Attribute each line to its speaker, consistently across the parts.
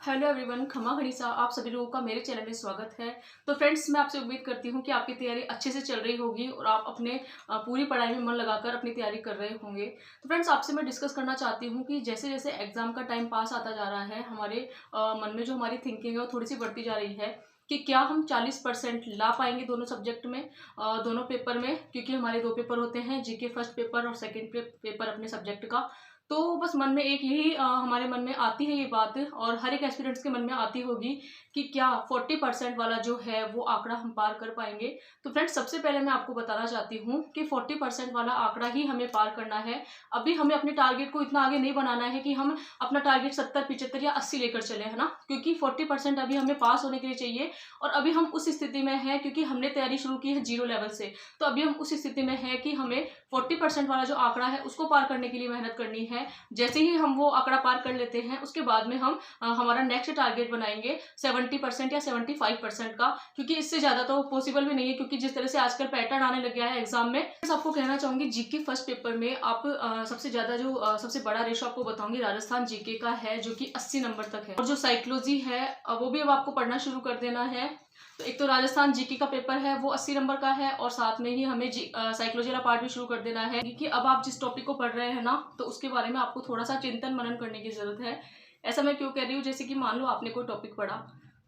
Speaker 1: Hello everyone, खमा खड़ीसा आप सभी लोगों का मेरे चैनल में स्वागत है। तो फ्रेंड्स, मैं आपसे उम्मीद करती हूँ कि आपकी तैयारी अच्छे से चल रही होगी और आप अपने पूरी पढ़ाई में मन लगाकर अपनी तैयारी कर रहे होंगे। तो फ्रेंड्स, आपसे मैं डिस्कस करना चाहती हूँ कि जैसे जैसे एग्जाम का टाइम पास आता जा रहा है, हमारे मन में जो हमारी थिंकिंग है वो थोड़ी सी बढ़ती जा रही है कि क्या हम 40% ला पाएंगे दोनों सब्जेक्ट में, दोनों पेपर में, क्योंकि हमारे दो पेपर होते हैं, जीके फर्स्ट पेपर और सेकेंड पेपर अपने सब्जेक्ट का। तो बस मन में एक यही हमारे मन में आती है ये बात, और हर एक एस्पिरेंट्स के मन में आती होगी कि क्या 40% वाला जो है वो आंकड़ा हम पार कर पाएंगे। तो फ्रेंड्स, सबसे पहले मैं आपको बताना चाहती हूँ कि 40% वाला आंकड़ा ही हमें पार करना है। अभी हमें अपने टारगेट को इतना आगे नहीं बनाना है कि हम अपना टारगेट 70, 75 या 80 लेकर चले, है ना, क्योंकि 40% अभी हमें पास होने के लिए चाहिए। और अभी हम उस स्थिति में हैं क्योंकि हमने तैयारी शुरू की है जीरो लेवल से। तो अभी हम उस स्थिति में है कि हमें 40% वाला जो आंकड़ा है उसको पार करने के लिए मेहनत करनी है। जैसे ही हम वो आंकड़ा पार कर लेते हैं, उसके बाद में हम हमारा नेक्स्ट टारगेट बनाएंगे 70% या 75% का, क्योंकि इससे ज्यादा तो पॉसिबल भी नहीं है, क्योंकि जिस तरह से आजकल पैटर्न आने लग गया है एग्जाम में। बस आपको कहना चाहूंगी, जीके फर्स्ट पेपर में आप सबसे ज्यादा जो सबसे बड़ा रेशो आपको बताऊंगी राजस्थान जीके का है, जो कि 80 नंबर तक है। और जो साइकोलॉजी है वो भी अब आपको पढ़ना शुरू कर देना है। तो एक तो राजस्थान जीके का पेपर है वो 80 नंबर का है, और साथ में ही हमें साइकोलॉजी वाला पार्ट भी शुरू कर देना है, क्योंकि अब आप जिस टॉपिक को पढ़ रहे हैं ना, तो उसके बारे में आपको थोड़ा सा चिंतन मनन करने की जरूरत है। ऐसा मैं क्यों कह रही हूँ, जैसे कि मान लो आपने कोई टॉपिक पढ़ा,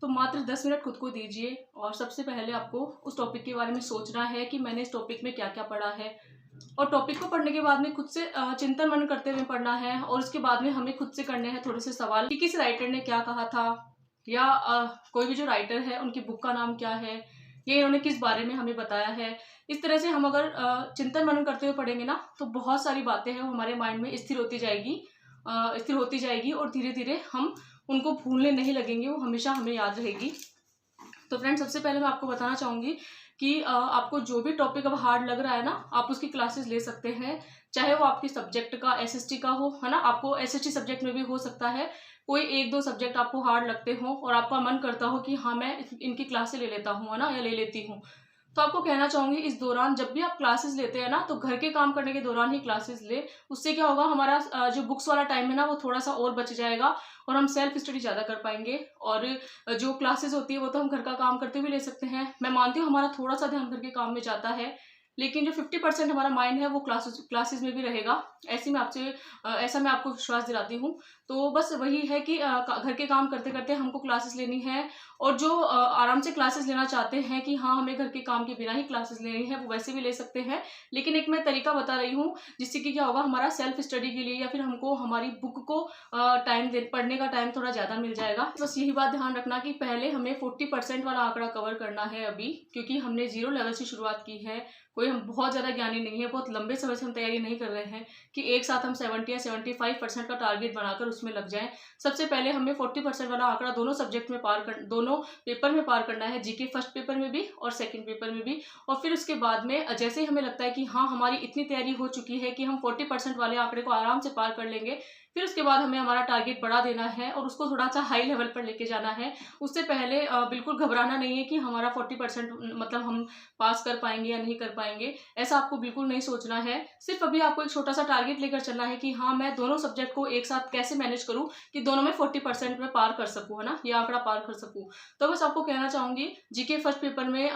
Speaker 1: तो मात्र 10 मिनट खुद को दीजिए और सबसे पहले आपको उस टॉपिक के बारे में सोचना है कि मैंने इस टॉपिक में क्या क्या पढ़ा है। और टॉपिक को पढ़ने के बाद में खुद से चिंतन मनन करते हुए पढ़ना है, और उसके बाद में हमें खुद से करने हैं थोड़े से सवाल कि किस राइटर ने क्या कहा था, या कोई भी जो राइटर है उनकी बुक का नाम क्या है, ये इन्होंने किस बारे में हमें बताया है। इस तरह से हम अगर चिंतन मनन करते हुए पढ़ेंगे ना, तो बहुत सारी बातें हैं वो हमारे माइंड में स्थिर होती जाएगी और धीरे धीरे हम उनको भूलने नहीं लगेंगे, वो हमेशा हमें याद रहेगी। तो फ्रेंड्स, सबसे पहले मैं आपको बताना चाहूंगी कि आपको जो भी टॉपिक अब हार्ड लग रहा है ना, आप उसकी क्लासेस ले सकते हैं, चाहे वो आपके सब्जेक्ट का एसएसटी का हो, है ना। आपको एसएसटी सब्जेक्ट में भी हो सकता है कोई एक दो सब्जेक्ट आपको हार्ड लगते हो और आपका मन करता हो कि हाँ मैं इनकी क्लासेस ले लेता हूँ, है ना, या ले लेती हूँ। तो आपको कहना चाहूंगी, इस दौरान जब भी आप क्लासेस लेते हैं ना, तो घर के काम करने के दौरान ही क्लासेस ले। उससे क्या होगा, हमारा जो बुक्स वाला टाइम है ना, वो थोड़ा सा और बच जाएगा और हम सेल्फ स्टडी ज्यादा कर पाएंगे। और जो क्लासेस होती है वो तो हम घर का काम करते हुए ले सकते हैं। मैं मानती हूँ हमारा थोड़ा सा ध्यान घर के काम में जाता है, लेकिन जो 50% हमारा माइंड है वो क्लासेस में भी रहेगा। ऐसा मैं आपको विश्वास दिलाती हूँ। तो बस वही है कि घर के काम करते करते हमको क्लासेस लेनी है। और जो आराम से क्लासेस लेना चाहते हैं कि हाँ हमें घर के काम के बिना ही क्लासेस लेनी है, वो वैसे भी ले सकते हैं। लेकिन एक मैं तरीका बता रही हूँ जिससे कि क्या होगा, हमारा सेल्फ स्टडी के लिए या फिर हमको हमारी बुक को पढ़ने का टाइम थोड़ा ज्यादा मिल जाएगा। बस यही बात ध्यान रखना कि पहले हमें 40% वाला आंकड़ा कवर करना है अभी, क्योंकि हमने जीरो लेवल से शुरुआत की है। कोई हम बहुत ज्यादा ज्ञानी नहीं है, बहुत लंबे समय से हम तैयारी नहीं कर रहे हैं कि एक साथ हम 70 या 75% का टारगेट बनाकर उसमें लग जाएं। सबसे पहले हमें 40% वाला आंकड़ा दोनों सब्जेक्ट में दोनों पेपर में पार करना है, जीके फर्स्ट पेपर में भी और सेकंड पेपर में भी। और फिर उसके बाद में जैसे ही हमें लगता है कि हाँ हमारी इतनी तैयारी हो चुकी है कि हम 40% वाले आंकड़े को आराम से पार कर लेंगे, फिर उसके बाद हमें हमारा टारगेट बढ़ा देना है और उसको थोड़ा सा हाई लेवल पर लेके जाना है। उससे पहले बिल्कुल घबराना नहीं है कि हमारा 40% मतलब हम पास कर पाएंगे या नहीं कर पाएंगे, ऐसा आपको बिल्कुल नहीं सोचना है। सिर्फ अभी आपको एक छोटा सा टारगेट लेकर चलना है कि हाँ मैं दोनों सब्जेक्ट को एक साथ कैसे मैनेज करूं कि दोनों में 40% में पार कर सकूं, है ना, ये आंकड़ा पार कर सकूं। तो बस आपको कहना चाहूंगी, जीके फर्स्ट पेपर में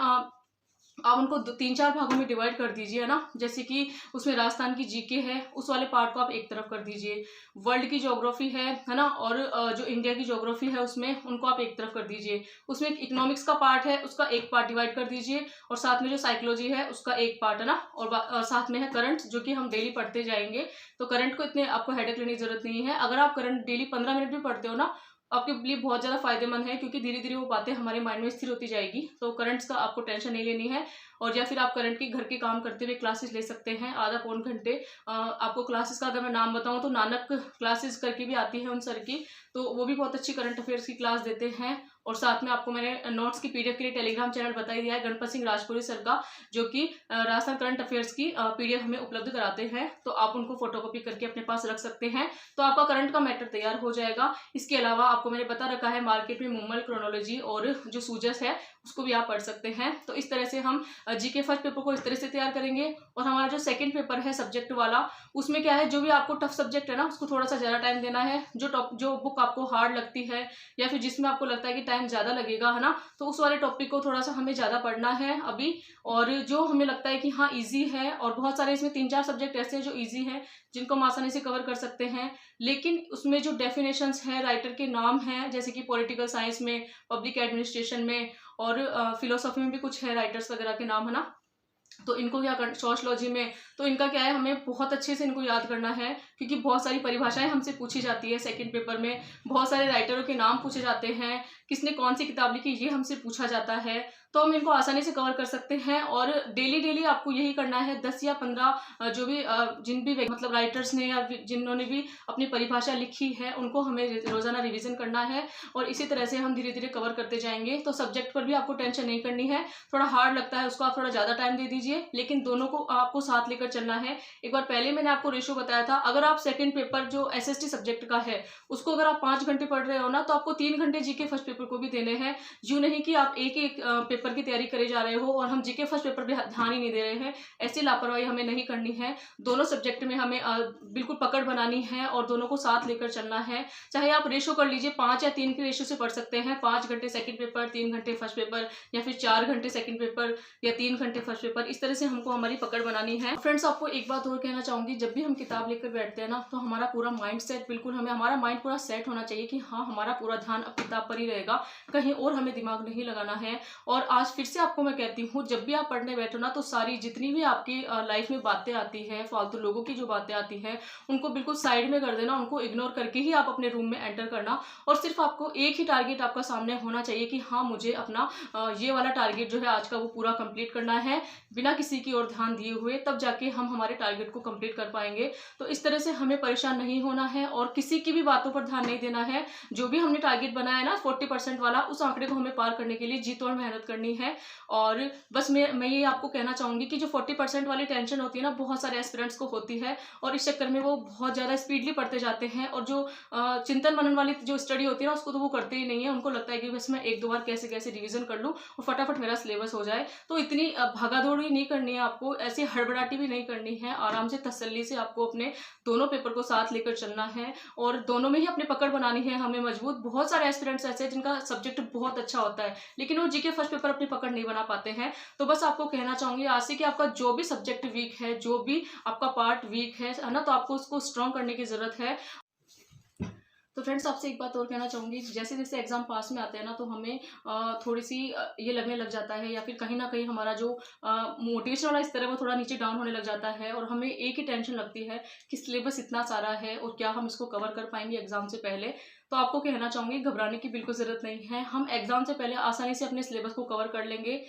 Speaker 1: आप उनको 3-4 भागों में डिवाइड कर दीजिए, है ना। जैसे कि उसमें राजस्थान की जीके है, उस वाले पार्ट को आप एक तरफ कर दीजिए। वर्ल्ड की ज्योग्राफी है ना, और जो इंडिया की ज्योग्राफी है उसमें उनको आप एक तरफ कर दीजिए। उसमें इकोनॉमिक्स का पार्ट है, उसका एक पार्ट डिवाइड कर दीजिए, और साथ में जो साइकोलॉजी है उसका एक पार्ट, है ना। और साथ में है करंट, जो कि हम डेली पढ़ते जाएंगे। तो करंट को इतने आपको हेडेक लेने की जरूरत नहीं है। अगर आप करंट डेली 15 मिनट भी पढ़ते हो ना, आपके लिए बहुत ज्यादा फायदेमंद है, क्योंकि धीरे धीरे वो बातें हमारे माइंड में स्थिर होती जाएगी। तो करंट्स का आपको टेंशन नहीं लेनी है। और या फिर आप करंट की घर के काम करते हुए क्लासेस ले सकते हैं, आधा पौन घंटे। आपको क्लासेस का अगर मैं नाम बताऊं तो नानक क्लासेस करके भी आती है उन सर की, तो वो भी बहुत अच्छी करंट अफेयर्स की क्लास देते हैं। और साथ में आपको मैंने नोट्स की पीडीएफ के लिए टेलीग्राम चैनल बता ही दिया है, गणपत सिंह राजपुरी सर का, जो कि राजस्थान करंट अफेयर्स की पीडीएफ हमें उपलब्ध कराते हैं। तो आप उनको फोटोकॉपी करके अपने पास रख सकते हैं, तो आपका करंट का मैटर तैयार हो जाएगा। इसके अलावा आपको मैंने बता रखा है मार्केट में मुम्मल, क्रोनोलॉजी और जो सूजस है उसको भी आप पढ़ सकते हैं। तो इस तरह से हम जीके फर्स्ट पेपर को इस तरह से तैयार करेंगे। और हमारा जो सेकंड पेपर है सब्जेक्ट वाला, उसमें क्या है, जो भी आपको टफ सब्जेक्ट है ना उसको थोड़ा सा ज़्यादा टाइम देना है। जो बुक आपको हार्ड लगती है या फिर जिसमें आपको लगता है कि टाइम ज़्यादा लगेगा, है ना, तो उस वाले टॉपिक को थोड़ा सा हमें ज़्यादा पढ़ना है अभी। और जो हमें लगता है कि हाँ ईजी है, और बहुत सारे इसमें 3-4 सब्जेक्ट ऐसे हैं जो ईजी हैं, जिनको हम आसानी से कवर कर सकते हैं। लेकिन उसमें जो डेफिनेशंस हैं, राइटर के नाम हैं, जैसे कि पॉलिटिकल साइंस में, पब्लिक एडमिनिस्ट्रेशन में, और फिलोसॉफी में भी कुछ है राइटर्स वगैरह के नाम, है ना, तो इनको क्या कर, सोशलॉजी में, तो इनका क्या है, हमें बहुत अच्छे से इनको याद करना है, क्योंकि बहुत सारी परिभाषाएं हमसे पूछी जाती है सेकंड पेपर में, बहुत सारे राइटरों के नाम पूछे जाते हैं, किसने कौन सी किताब लिखी ये हमसे पूछा जाता है। तो हम इनको आसानी से कवर कर सकते हैं। और डेली डेली आपको यही करना है, 10 या 15 जो भी जिन भी मतलब राइटर्स ने या जिन्होंने भी अपनी परिभाषा लिखी है उनको हमें रोजाना रिवीजन करना है। और इसी तरह से हम धीरे धीरे कवर करते जाएंगे। तो सब्जेक्ट पर भी आपको टेंशन नहीं करनी है, थोड़ा हार्ड लगता है उसको आप थोड़ा ज़्यादा टाइम दे दीजिए, लेकिन दोनों को आपको साथ लेकर चलना है। एक बार पहले मैंने आपको रेशो बताया था, अगर आप सेकंड पेपर जो एसएसटी सब्जेक्ट का है उसको अगर आप 5 घंटे पढ़ रहे हो ना, तो आपको 3 घंटे जीके फर्स्ट पेपर को भी देने हैं। यूँ नहीं कि आप एक एक पेपर की तैयारी करे जा रहे हो और हम जीके फर्स्ट पेपर पे ध्यान ही नहीं दे रहे हैं। ऐसी लापरवाही हमें नहीं करनी है। दोनों सब्जेक्ट में हमें बिल्कुल पकड़ बनानी है और दोनों को साथ लेकर चलना है। चाहे आप रेशो कर लीजिए, 5 या 3 के रेशो से पढ़ सकते हैं। 5 घंटे सेकंड पेपर, 3 घंटे फर्स्ट पेपर, या फिर 4 घंटे सेकंड पेपर या 3 घंटे फर्स्ट पेपर। इस तरह से हमको हमारी पकड़ बनानी है। फ्रेंड्स, आपको एक बात और कहना चाहूंगी, जब भी हम किताब लेकर बैठते हैं ना, तो हमारा पूरा माइंड सेट, बिल्कुल हमारा माइंड पूरा सेट होना चाहिए कि हाँ हमारा पूरा ध्यान अब किताब पर ही रहेगा, कहीं और हमें दिमाग नहीं लगाना है। और आज फिर से आपको मैं कहती हूँ, जब भी आप पढ़ने बैठो ना, तो सारी जितनी भी आपकी लाइफ में बातें आती है, फालतू लोगों की जो बातें आती हैं, उनको बिल्कुल साइड में कर देना, उनको इग्नोर करके ही आप अपने रूम में एंटर करना। और सिर्फ आपको एक ही टारगेट आपका सामने होना चाहिए कि हाँ मुझे अपना ये वाला टारगेट जो है आज का वो पूरा कंप्लीट करना है, बिना किसी की ओर ध्यान दिए हुए, तब जाके हम हमारे टारगेट को कंप्लीट कर पाएंगे। तो इस तरह से हमें परेशान नहीं होना है और किसी की भी बातों पर ध्यान नहीं देना है। जो भी हमने टारगेट बनाया है ना 40% वाला, उस आंकड़े को हमें पार करने के लिए जी तोड़ मेहनत करनी है। और बस मैं ये आपको कहना चाहूंगी कि जो 40% वाली टेंशन होती है ना, बहुत सारे एस्पिरेंट्स को होती है, और इस चक्कर में वो बहुत ज़्यादा स्पीडली पढ़ते जाते हैं। और जो चिंतन मनन वाली जो स्टडी होती है ना, उसको तो वो करते ही नहीं है। उनको लगता है कि बस मैं 1-2 बार कैसे कैसे रिविजन कर लूँ और फटाफट मेरा सिलेबस हो जाए। तो इतनी भागादौड़ी नहीं करनी है आपको, ऐसी हड़बड़ाटी भी नहीं करनी है। आराम से तसल्ली से आपको अपने दोनों पेपर को साथ लेकर चलना है और दोनों में ही अपनी पकड़ बनानी है हमें मजबूत। बहुत सारे एस्पिरेंट्स ऐसे हैं जिनका सब्जेक्ट बहुत अच्छा होता है, लेकिन वो जीके फर्स्ट पेपर अपनी पकड़ नहीं बना पाते हैं। तो बस आपको कहना चाहूंगी आज से कि आपका जो भी सब्जेक्ट वीक है, जो भी आपका पार्ट वीक है ना, तो आपको उसको स्ट्रॉन्ग करने की जरूरत है। तो फ्रेंड्स, आपसे एक बात और कहना चाहूँगी, जैसे जैसे एग्जाम पास में आते हैं ना, तो हमें थोड़ी सी ये लगने लग जाता है, या फिर कहीं ना कहीं हमारा जो मोटिवेशन वाला स्तर है वो थोड़ा नीचे डाउन होने लग जाता है, और हमें एक ही टेंशन लगती है कि सिलेबस इतना सारा है और क्या हम इसको कवर कर पाएंगे एग्जाम से पहले। तो आपको कहना चाहूँगी, घबराने की बिल्कुल ज़रूरत नहीं है। हम एग्जाम से पहले आसानी से अपने सिलेबस को कवर कर लेंगे।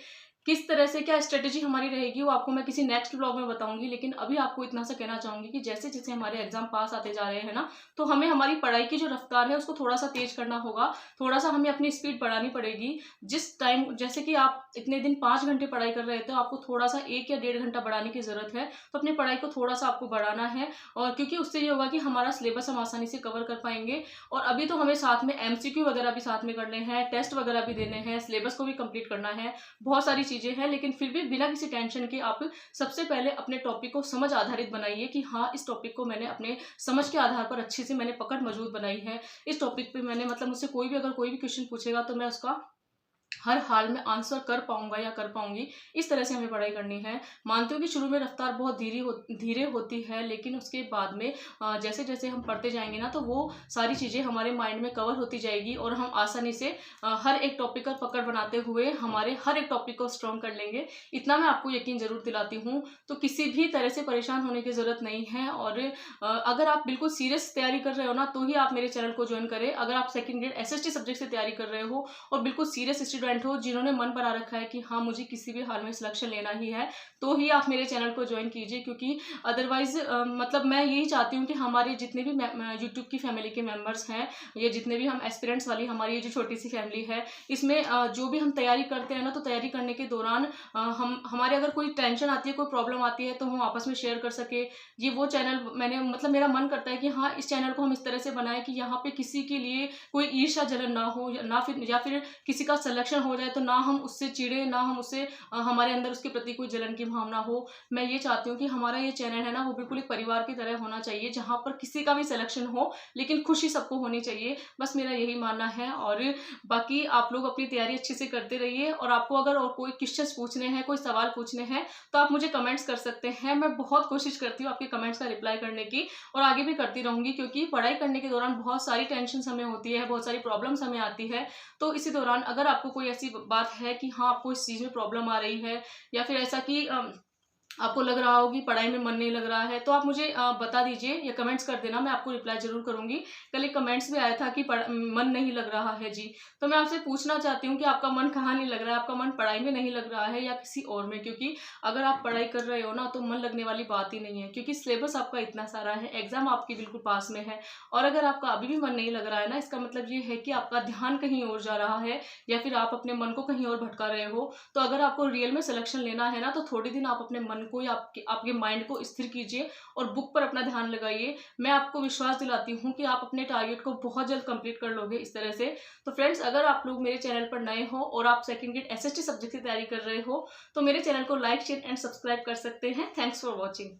Speaker 1: किस तरह से क्या स्ट्रेटेजी हमारी रहेगी वो आपको मैं किसी नेक्स्ट ब्लॉग में बताऊंगी, लेकिन अभी आपको इतना सा कहना चाहूंगी कि जैसे जैसे हमारे एग्जाम पास आते जा रहे हैं ना, तो हमें हमारी पढ़ाई की जो रफ्तार है उसको थोड़ा सा तेज करना होगा, थोड़ा सा हमें अपनी स्पीड बढ़ानी पड़ेगी। जिस टाइम, जैसे कि आप इतने दिन 5 घंटे पढ़ाई कर रहे थे, आपको थोड़ा सा 1 या 1.5 घंटा बढ़ाने की जरूरत है। तो अपनी पढ़ाई को थोड़ा सा आपको बढ़ाना है, और क्योंकि उससे ये होगा कि हमारा सिलेबस हम आसानी से कवर कर पाएंगे। और अभी तो हमें साथ में एमसीक्यू वगैरह भी साथ में करने हैं, टेस्ट वगैरह भी देने हैं, सिलेबस को भी कंप्लीट करना है, बहुत सारी चीजें हैं। लेकिन फिर भी बिना किसी टेंशन के आप सबसे पहले अपने टॉपिक को समझ आधारित बनाइए कि हाँ इस टॉपिक को मैंने अपने समझ के आधार पर अच्छे से मैंने पकड़ मजबूत बनाई है। इस टॉपिक पे मैंने मतलब मुझसे कोई भी अगर कोई भी क्वेश्चन पूछेगा तो मैं उसका हर हाल में आंसर कर पाऊंगा या कर पाऊंगी। इस तरह से हमें पढ़ाई करनी है। मानती हूँ कि शुरू में रफ्तार बहुत धीरे होती है, लेकिन उसके बाद में जैसे जैसे हम पढ़ते जाएंगे ना, तो वो सारी चीज़ें हमारे माइंड में कवर होती जाएगी और हम आसानी से हर एक टॉपिक पर पकड़ बनाते हुए हमारे हर एक टॉपिक को स्ट्रॉन्ग कर लेंगे। इतना मैं आपको यकीन जरूर दिलाती हूँ। तो किसी भी तरह से परेशान होने की ज़रूरत नहीं है। और अगर आप बिल्कुल सीरियस तैयारी कर रहे हो ना, तो ही आप मेरे चैनल को ज्वाइन करें। अगर आप सेकंड ग्रेड एसएसटी सब्जेक्ट से तैयारी कर रहे हो और बिल्कुल सीरियस स्टूडेंट हो, जिन्होंने मन बना रखा है कि हाँ मुझे किसी भी हाल में सिलेक्शन लेना ही है, तो ही आप मेरे चैनल को ज्वाइन कीजिए। क्योंकि अदरवाइज मतलब मैं यही चाहती हूँ कि हमारे जितने भी यूट्यूब की फैमिली के मेंबर्स हैं, ये जितने भी हम एस्पिरेंट्स वाली हमारी ये जो छोटी सी फैमिली है, इसमें जो भी हम तैयारी करते हैं ना, तो तैयारी करने के दौरान हमारे अगर कोई टेंशन आती है, कोई प्रॉब्लम आती है, तो हम आपस में शेयर कर सके। ये वो चैनल मैंने मतलब मेरा मन करता है कि हाँ इस चैनल को हम इस तरह से बनाएं कि यहाँ पे किसी के लिए कोई ईर्ष्या जलन ना हो, या फिर किसी का सिलेक्शन हो जाए तो ना हम उससे चिढ़े, ना हम उससे हमारे अंदर उसके प्रति कोई जलन की भावना हो। मैं ये चाहती हूँ कि हमारा ये चैनल है ना, वो बिल्कुल एक परिवार की तरह होना चाहिए, जहाँ पर किसी का भी सिलेक्शन हो लेकिन खुशी सबको होनी चाहिए। बस मेरा यही मानना है। और बाकी आप लोग अपनी तैयारी अच्छे से करते रहिए, और आपको अगर और कोई क्वेश्चंस पूछने हैं, कोई सवाल पूछने हैं, तो आप मुझे कमेंट्स कर सकते हैं। मैं बहुत कोशिश करती हूँ आपके कमेंट्स का रिप्लाई करने की, और आगे भी करती रहूँगी, क्योंकि पढ़ाई करने के दौरान बहुत सारी टेंशन्स हमें होती है, बहुत सारी प्रॉब्लम्स हमें आती है। तो इसी दौरान अगर आपको कोई ऐसी बात है कि हाँ, आपको इस चीज़ में प्रॉब्लम आ रही है, या फिर ऐसा कि आपको लग रहा हो कि पढ़ाई में मन नहीं लग रहा है, तो आप मुझे बता दीजिए या कमेंट्स कर देना, मैं आपको रिप्लाई ज़रूर करूँगी। कल एक कमेंट्स भी आया था कि मन नहीं लग रहा है जी। तो मैं आपसे पूछना चाहती हूँ कि आपका मन कहाँ नहीं लग रहा है? आपका मन पढ़ाई में नहीं लग रहा है या किसी और में? क्योंकि अगर आप पढ़ाई कर रहे हो ना, तो मन लगने वाली बात ही नहीं है, क्योंकि सिलेबस आपका इतना सारा है, एग्ज़ाम आपकी बिल्कुल पास में है। और अगर आपका अभी भी मन नहीं लग रहा है ना, इसका मतलब ये है कि आपका ध्यान कहीं और जा रहा है, या फिर आप अपने मन को कहीं और भटका रहे हो। तो अगर आपको रियल में सिलेक्शन लेना है ना, तो थोड़े दिन आप अपने मन को या आपके माइंड को स्थिर कीजिए और बुक पर अपना ध्यान लगाइए। मैं आपको विश्वास दिलाती हूँ कि आप अपने टारगेट को बहुत जल्द कंप्लीट कर लोगे इस तरह से। तो फ्रेंड्स, अगर आप लोग मेरे चैनल पर नए हो और आप सेकंड ग्रेड एसएसटी सब्जेक्ट की तैयारी कर रहे हो, तो मेरे चैनल को लाइक, शेयर एंड सब्सक्राइब कर सकते हैं। Thanks for watching.